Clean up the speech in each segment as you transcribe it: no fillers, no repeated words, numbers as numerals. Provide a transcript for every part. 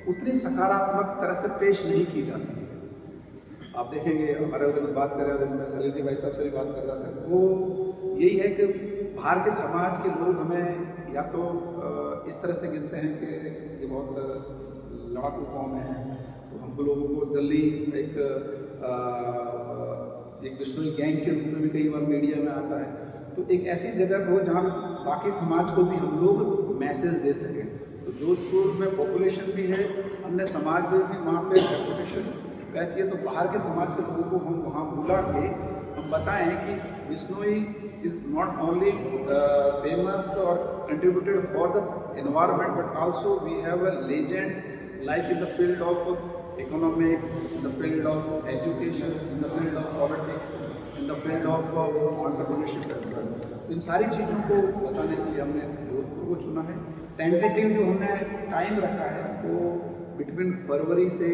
उतनी सकारात्मक तरह से पेश नहीं की जाती है। आप देखेंगे हमारे उधर बात कर रहे थे, मैं सलील जी भाई साहब से भी बात कर रहा था, वो यही है कि बाहर के समाज के लोग हमें या तो इस तरह से गिनते हैं कि ये बहुत लड़ाकू कौम है, तो हमको लोगों को जल्दी एक बिश्नोई गैंग के रूप में भी कई बार मीडिया में आता है। तो एक ऐसी जगह हो जहाँ बाकी समाज को भी हम लोग मैसेज दे सकें। तो जोधपुर में पॉपुलेशन भी है, अन्य समाज में भी वहाँ पे रेपुटेशन वैसी है, तो बाहर के समाज के लोगों को हम वहाँ बुला के हम बताएं कि Bishnoi is not only famous और contributed for the environment, but also we have a legend like in the field of economics, in the field of education, in the field of politics, in the field of entrepreneurship as well. इन सारी चीज़ों को बताने के लिए हमने जोधपुर को चुना है। टेंटेटिव जो हमने टाइम रखा है वो बिटवीन फरवरी से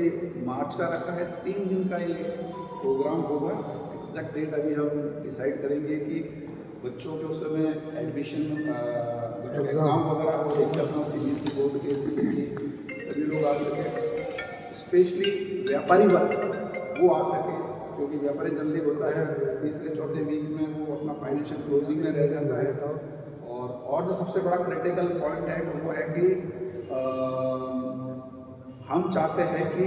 मार्च का रखा है। 3 दिन का ये प्रोग्राम होगा। एग्जैक्ट डेट अभी हम डिसाइड करेंगे कि बच्चों के उस समय एडमिशन बच्चों के एग्ज़ाम वगैरह हो एग्जाम CBSE बोर्ड के, जिससे कि सभी लोग आ सकें, स्पेशली व्यापारी वर्ग वो आ सके, क्योंकि व्यापारी जल्दी होता है तीसरे चौथे वीक में वो अपना फाइनेंशियल क्लोजिंग में रह जाता है। और जो सबसे बड़ा क्रिटिकल पॉइंट है वो है कि हम चाहते हैं कि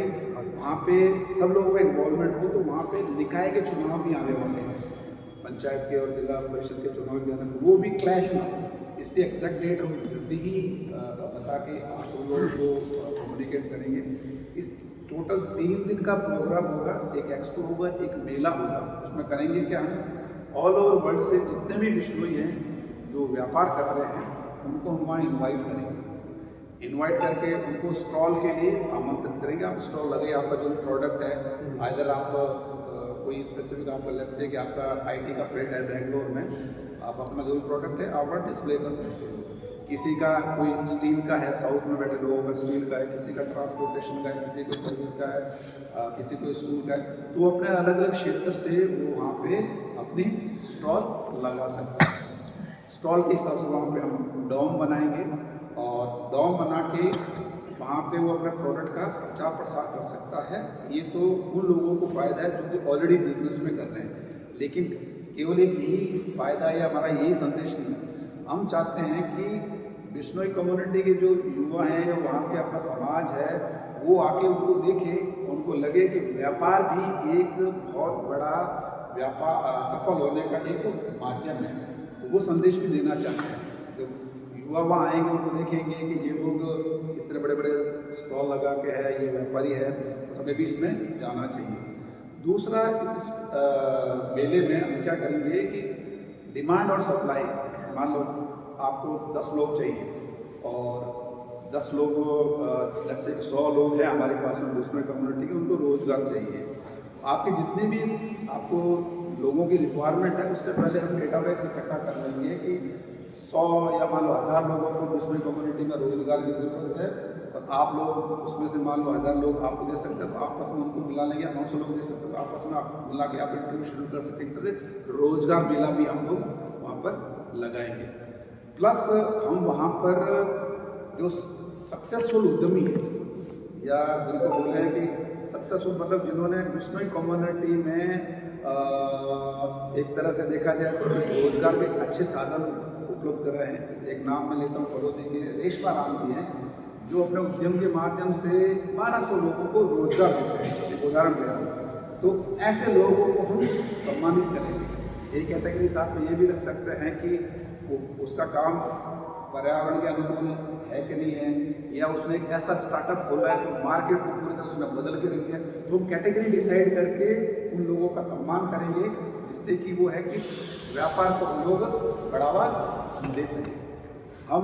वहाँ पे सब लोगों का इन्वॉल्वमेंट हो, तो वहाँ पे निकाय के चुनाव भी आने वाले हैं, पंचायत के और जिला परिषद के चुनाव भी आने, वो भी क्लैश ना हो, इसलिए एग्जैक्ट डेट हम जल्दी ही बता के आप सब लोगों को कम्युनिकेट करेंगे। इस टोटल 3 दिन का प्रोग्राम होगा, एक एक्सपो होगा, एक मेला होगा। उसमें करेंगे क्या, हम ऑल ओवर वर्ल्ड से जितने भी बिश्नोई हैं जो व्यापार कर रहे हैं उनको हम वहाँ इन्वाइट करेंगे। इन्वाइट करके उनको स्टॉल के लिए आमंत्रित करेंगे। आप स्टॉल लगे, आपका जो भी प्रोडक्ट है, आइदर आप कोई स्पेसिफिक आपका लेट्स से कि आपका IT का फील्ड है बेंगलोर में, आप अपना जो भी प्रोडक्ट है आप वहाँ डिस्प्ले कर सकते हो। किसी का कोई स्टील का है, साउथ में बैठे लोगों का स्टील का है, किसी का ट्रांसपोर्टेशन का है, किसी को सर्विस का है, किसी को स्कूल का है, तो अपने अलग अलग क्षेत्र से वो वहाँ पे अपनी स्टॉल लगा सकते हैं। स्टॉल के हिसाब से वहाँ पे हम डॉम बनाएंगे और डॉम बना के वहाँ पे वो अपने प्रोडक्ट का प्रचार प्रसार कर सकता है। ये तो उन लोगों को फ़ायदा है जो कि ऑलरेडी बिजनेस में कर रहे हैं, लेकिन केवल एक यही फ़ायदा है, हमारा यही संदेश नहीं है। हम चाहते हैं कि बिश्नोई कम्युनिटी के जो युवा हैं या वहाँ के अपना समाज है वो आके उनको देखे, उनको लगे कि व्यापार भी एक बहुत बड़ा व्यापार सफल होने का एक माध्यम है, तो वो संदेश भी देना चाहते हैं। तो युवा वहाँ आएंगे, उनको देखेंगे कि ये लोग इतने बड़े बड़े स्टॉल लगा के है, ये व्यापारी है, तो हमें भी इसमें जाना चाहिए। दूसरा, इस मेले में हम क्या करेंगे कि डिमांड और सप्लाई, मान लो आपको 10 लोग चाहिए और 10 लोग लेट्स से 100 लोग हैं हमारे पास में बिश्नोई कम्युनिटी के, उनको रोजगार चाहिए। आपके जितने भी आपको लोगों की रिक्वायरमेंट है उससे पहले हम डेटाबेस इकट्ठा कर लेंगे कि 100 या मान लो 1000 लोगों को बिश्नोई कम्युनिटी में रोजगार की जरूरत है, और आप लोग उसमें से मान लो 1000 लोग आपको दे सकते हैं, तो आपस में उनको मिला लेंगे, 900 लोग दे सकते हैं, तो आपस में आप मिला के आप इंटरव्यू शुरू कर सकते हैं। जैसे रोजगार मेला भी हम लोग वहाँ पर लगाएंगे। प्लस हम वहाँ पर जो सक्सेसफुल उद्यमी है या जिनको बोले हैं कि सक्सेसफुल मतलब जिन्होंने बिश्नोई कम्युनिटी में एक तरह से देखा जाए तो रोजगार के अच्छे साधन उपलब्ध कर रहे हैं। जैसे एक नाम मैं लेता हूँ, फलोदी के रेशमा राम जी हैं, जो अपने उद्यम के माध्यम से 1200 लोगों को रोजगार देते हैं। एक उदाहरण दे रहा हूँ, तो ऐसे लोगों को हम सम्मानित करेंगे। एक कैटेगरी साथ में ये भी रख सकते हैं कि उसका काम पर्यावरण के अनुकूल है कि नहीं है, या उसने एक ऐसा स्टार्टअप खोला है जो मार्केट को पूरी तरह उसने बदल के रख दिया, तो हम कैटेगरी डिसाइड करके उन लोगों का सम्मान करेंगे, जिससे कि वो है कि व्यापार को हम लोग बढ़ावा दे सकें। हम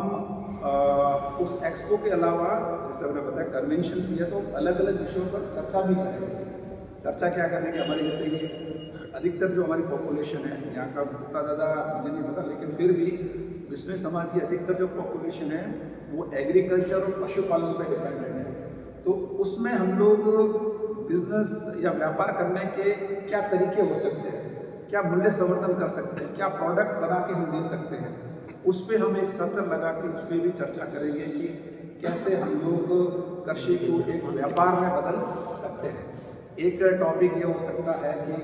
उस एक्सपो के अलावा जैसे हमने बताया कन्वेंशन किया, तो अलग अलग विषयों पर चर्चा भी करेंगे। चर्चा क्या करेंगे, हमारे जैसे कि अधिकतर जो हमारी पॉपुलेशन है यहाँ का उतना ज़्यादा मुझे नहीं पता, लेकिन फिर भी बिश्नोई समाज की अधिकतर जो पॉपुलेशन है वो एग्रीकल्चर और पशुपालन पर डिपेंडेंट है। तो उसमें हम लोग बिजनेस या व्यापार करने के क्या तरीके हो सकते हैं, क्या मूल्य संवर्धन कर सकते हैं, क्या प्रोडक्ट बना के हम दे सकते हैं, उस पर हम एक सत्र लगा के उस पर भी चर्चा करेंगे कि कैसे हम लोग कर नशे को एक व्यापार में बदल सकते हैं। एक टॉपिक ये हो सकता है कि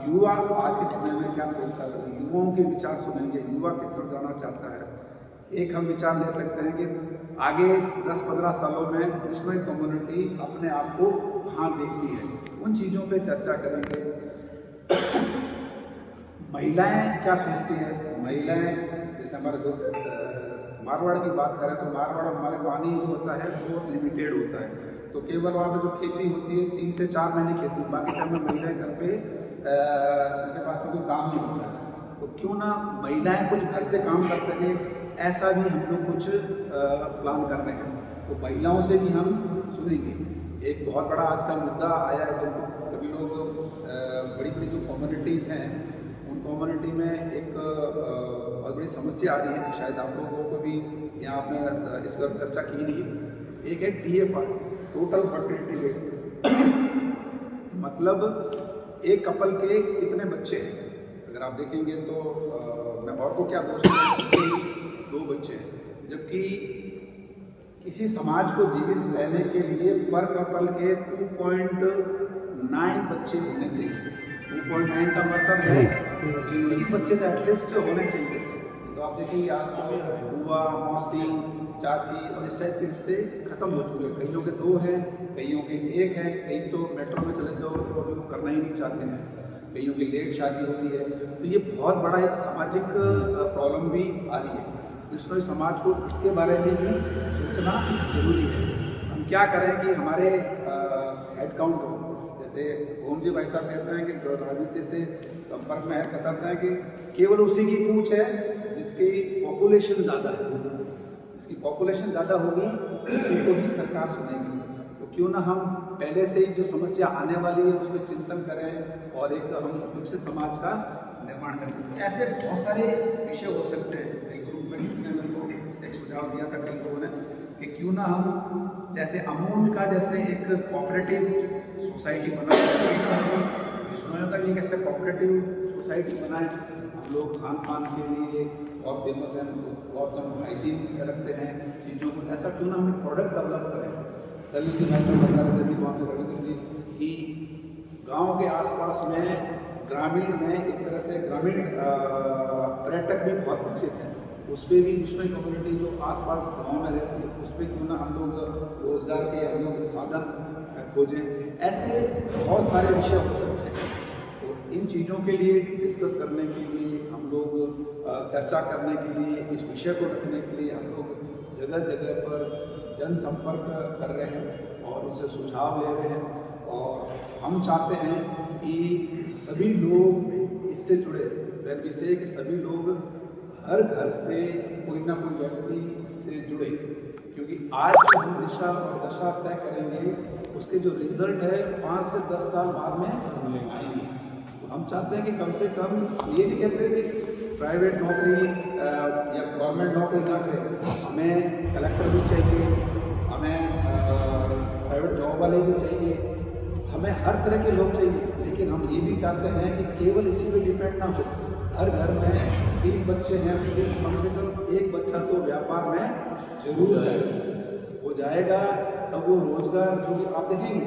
युवा आज के समय में क्या सोचता है, युवाओं के विचार सुनेंगे, युवा किस तरफ जाना चाहता है। एक हम विचार ले सकते हैं कि आगे 10-15 सालों में बिश्नोई कम्युनिटी अपने आप को कहाँ देखती है, उन चीज़ों पे चर्चा करेंगे। महिलाएं क्या सोचती है, महिलाएं जैसे हमारे मारवाड़ की बात करें तो मारवाड़ हमारे पानी जो होता है बहुत लिमिटेड होता है, तो केवल वहाँ पे जो खेती होती है 3 से 4 महीने खेती, बाकी टाइम में महिलाएं घर पे उनके पास में कोई काम नहीं होता है, तो क्यों ना महिलाएं कुछ घर से काम कर सके, ऐसा भी हम लोग कुछ प्लान कर रहे हैं। तो महिलाओं से भी हम सुनेंगे। एक बहुत बड़ा आजकल मुद्दा आया है, जो कभी लोग बड़ी बड़ी जो कम्युनिटीज़ हैं उन कम्युनिटी में एक बहुत बड़ी समस्या आ रही है, शायद आप लोगों को भी यहाँ आपने इस पर चर्चा की नहीं। एक है TFR, टोटल फर्टिलिटी रेट, मतलब एक कपल के कितने बच्चे हैं। अगर आप देखेंगे तो मैं और को क्या दोष दूँ, 2 बच्चे हैं, जबकि किसी समाज को जीवित रहने के लिए पर कपल के 2.9 बच्चे होने चाहिए। 2.9 का मतलब है कि 3 बच्चे तो एटलीस्ट होने चाहिए। तो आप देखिए आज तो बुआ, मौसी, चाची और इस टाइप के रिश्ते खत्म हो चुके हैं। कईयों के 2 हैं, कईयों के 1 है, कई तो मेट्रो में चले जाओ तो अभी वो करना ही नहीं चाहते हैं, कईयों की लेट शादी होती है। तो ये बहुत बड़ा एक सामाजिक प्रॉब्लम भी आ रही है, जिसमें समाज को इसके बारे में भी सोचना जरूरी है। हम क्या करें कि हमारे हेड काउंट हो, जैसे ओम जी भाई साहब कहते हैं कि राजनीति से संपर्क में है, बताते हैं कि केवल उसी की पूछ है जिसकी पॉपुलेशन ज़्यादा है, जिसकी पॉपुलेशन ज़्यादा होगी उसी को ही सरकार सुनेगी। तो क्यों ना हम पहले से ही जो समस्या आने वाली है उस पर चिंतन करें और एक हम विकसित समाज का निर्माण करें। ऐसे बहुत सारे विषय हो सकते हैं। एक ग्रुप में किसी ने मेरे को एक सुझाव दिया था कई लोगों ने कि क्यों ना हम जैसे अमूल का जैसे एक कोऑपरेटिव सोसाइटी बनाए, बिश्नोई का भी एक ऐसा कोऑपरेटिव सोसाइटी बनाए। हम लोग खान पान के लिए बहुत फेमस हैं, बहुत हम हाइजीन रखते हैं चीज़ों को, ऐसा क्यों ना हम प्रोडक्ट डेवलप करें। सलीम जी मैं सब बता रहे थे वहाँ पे रविंद्र जी कि गाँव के आसपास में ग्रामीण में एक तरह से ग्रामीण पर्यटक भी बहुत विकसित है, उस पर भी बिश्नोई कम्युनिटी जो आसपास गाँव में रहती है उस पर क्यों ना हम लोग रोजगार के हम लोग साधन खोजें। ऐसे बहुत सारे विषय हो सकते हैं। तो इन चीज़ों के लिए डिस्कस करने के लिए हम लोग चर्चा करने के लिए, इस विषय को रखने के लिए हम लोग जगह जगह पर जनसंपर्क कर रहे हैं और उनसे सुझाव ले रहे हैं। और हम चाहते हैं कि सभी लोग इससे जुड़े, वह विषय कि सभी लोग हर घर से कोई ना कोई व्यक्ति इससे जुड़े, क्योंकि आज जो हम दिशा और दशा तय करेंगे उसके जो रिजल्ट है 5 से 10 साल बाद में आएंगे। तो हम चाहते हैं कि कम से कम ये नहीं कहते कि प्राइवेट नौकरी या गवर्नमेंट नौकरी ना करें, हमें कलेक्टर भी चाहिए, हमें प्राइवेट जॉब वाले भी चाहिए, हमें हर तरह के लोग चाहिए। लेकिन हम ये भी चाहते हैं कि केवल इसी पे डिपेंड ना हो। हर घर में 3 बच्चे हैं, कम से कम 1 बच्चा तो व्यापार में जरूर हो जाएगा, तब वो रोजगार, क्योंकि आप देखेंगे